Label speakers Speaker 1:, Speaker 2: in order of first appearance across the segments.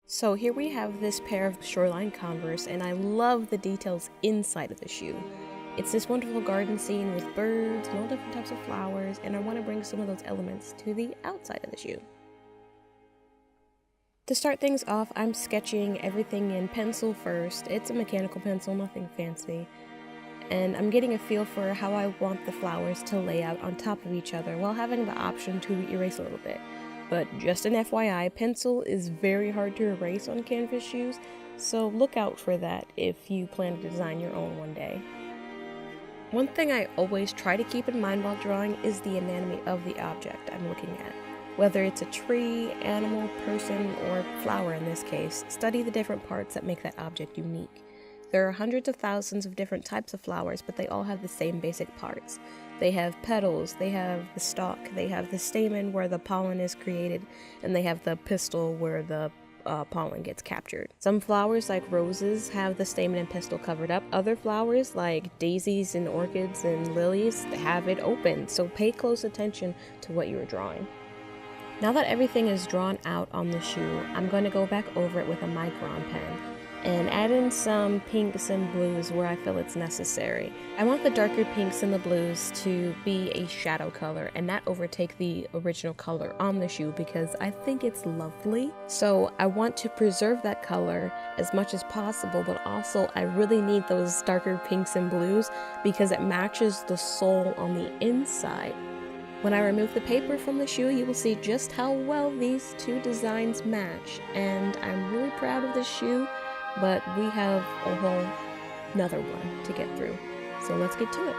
Speaker 1: So here we have this pair of Shoreline Converse, and I love the details inside of the shoe. It's this wonderful garden scene with birds and all different types of flowers, and I want to bring some of those elements to the outside of the shoe. To start things off, I'm sketching everything in pencil first. It's a mechanical pencil, nothing fancy. And I'm getting a feel for how I want the flowers to lay out on top of each other while having the option to erase a little bit. But just an FYI, pencil is very hard to erase on canvas shoes, so look out for that if you plan to design your own one day. One thing I always try to keep in mind while drawing is the anatomy of the object I'm looking at. Whether it's a tree, animal, person, or flower in this case, study the different parts that make that object unique. There are hundreds of thousands of different types of flowers, but they all have the same basic parts. They have petals, they have the stalk, they have the stamen where the pollen is created, and they have the pistil where the pollen gets captured. Some flowers, like roses, have the stamen and pistil covered up. Other flowers, like daisies and orchids and lilies, have it open, so pay close attention to what you are drawing. Now that everything is drawn out on the shoe, I'm going to go back over it with a micron pen and add in some pinks and blues where I feel it's necessary. I want the darker pinks and the blues to be a shadow color and not overtake the original color on the shoe because I think it's lovely. So I want to preserve that color as much as possible, but also I really need those darker pinks and blues because it matches the sole on the inside. When I remove the paper from the shoe, you will see just how well these two designs match, and I'm really proud of this shoe. But we have a whole another one to get through. So let's get to it.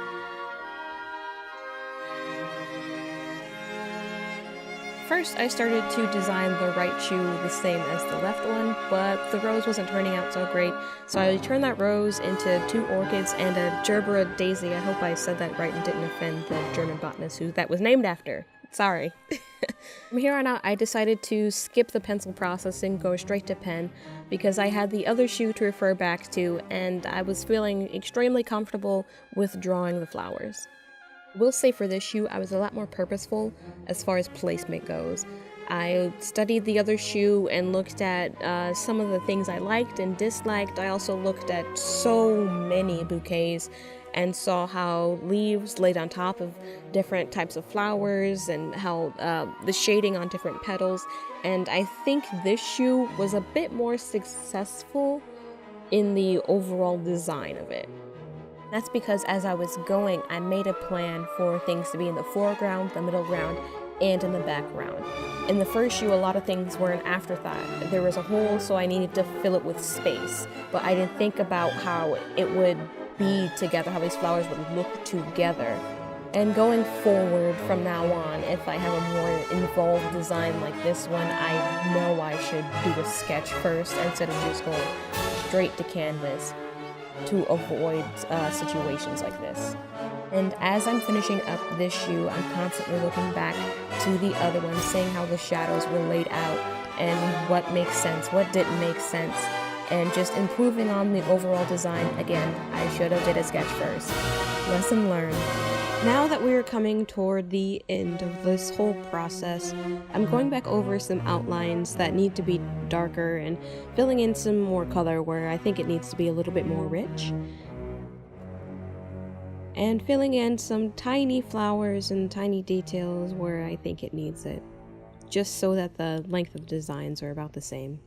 Speaker 1: First, I started to design the right shoe the same as the left one, but the rose wasn't turning out so great. So I turned that rose into two orchids and a gerbera daisy. I hope I said that right and didn't offend the German botanist who that was named after. Sorry. From here on out, I decided to skip the pencil process and go straight to pen because I had the other shoe to refer back to and I was feeling extremely comfortable with drawing the flowers. I will say for this shoe, I was a lot more purposeful as far as placement goes. I studied the other shoe and looked at some of the things I liked and disliked. I also looked at so many bouquets and saw how leaves laid on top of different types of flowers and how the shading on different petals. And I think this shoe was a bit more successful in the overall design of it. That's because as I was going, I made a plan for things to be in the foreground, the middle ground, and in the background. In the first shoe, a lot of things were an afterthought. There was a hole, so I needed to fill it with space. But I didn't think about how it would be together, how these flowers would look together. And going forward from now on, if I have a more involved design like this one, I know I should do a sketch first instead of just going straight to canvas to avoid situations like this. And as I'm finishing up this shoe, I'm constantly looking back to the other one, seeing how the shadows were laid out and what makes sense, what didn't make sense, and just improving on the overall design. Again, I should have did a sketch first. Lesson learned. Now that we are coming toward the end of this whole process, I'm going back over some outlines that need to be darker and filling in some more color where I think it needs to be a little bit more rich. And filling in some tiny flowers and tiny details where I think it needs it, just so that the length of the designs are about the same.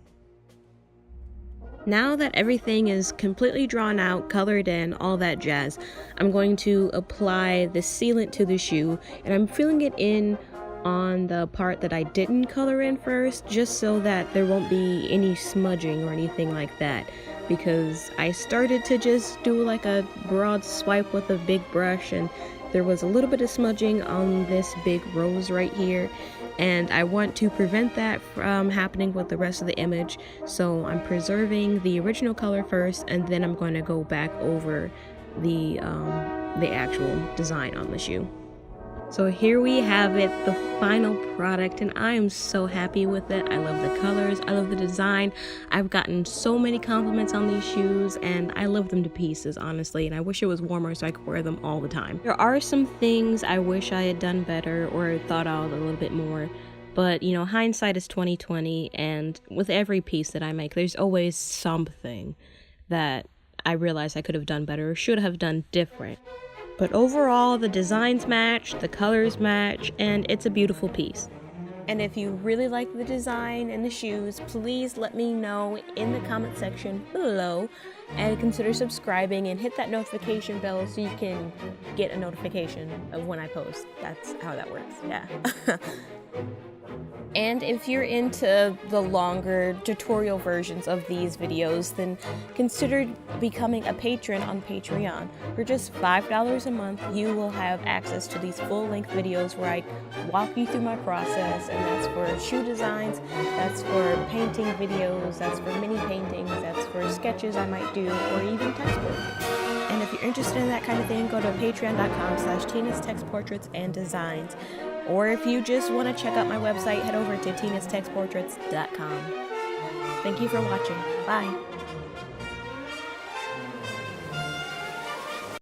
Speaker 1: Now that everything is completely drawn out, colored in, all that jazz, I'm going to apply the sealant to the shoe, and I'm filling it in on the part that I didn't color in first, just so that there won't be any smudging or anything like that, because I started to just do like a broad swipe with a big brush, and there was a little bit of smudging on this big rose right here, and I want to prevent that from happening with the rest of the image, so I'm preserving the original color first, and then I'm going to go back over the actual design on the shoe. So here we have it, the final product, and I am so happy with it. I love the colors, I love the design. I've gotten so many compliments on these shoes, and I love them to pieces, honestly, and I wish it was warmer so I could wear them all the time. There are some things I wish I had done better or thought out a little bit more, But, you know, hindsight is 20/20, and with every piece that I make, there's always something that I realize I could have done better or should have done different. But overall, the designs match, the colors match, and it's a beautiful piece. And if you really like the design and the shoes, please let me know in the comment section below, and consider subscribing and hit that notification bell so you can get a notification of when I post. That's how that works, yeah. And if you're into the longer tutorial versions of these videos, then consider becoming a patron on Patreon. For just $5 a month, you will have access to these full-length videos where I walk you through my process, and that's for shoe designs, that's for painting videos, that's for mini paintings, that's for sketches I might do, or even text portraits. And if you're interested in that kind of thing, go to patreon.com/Tina's Text Portraits and Designs. Or if you just want to check out my website, head over to tinastextportraits.com. Thank you for watching. Bye.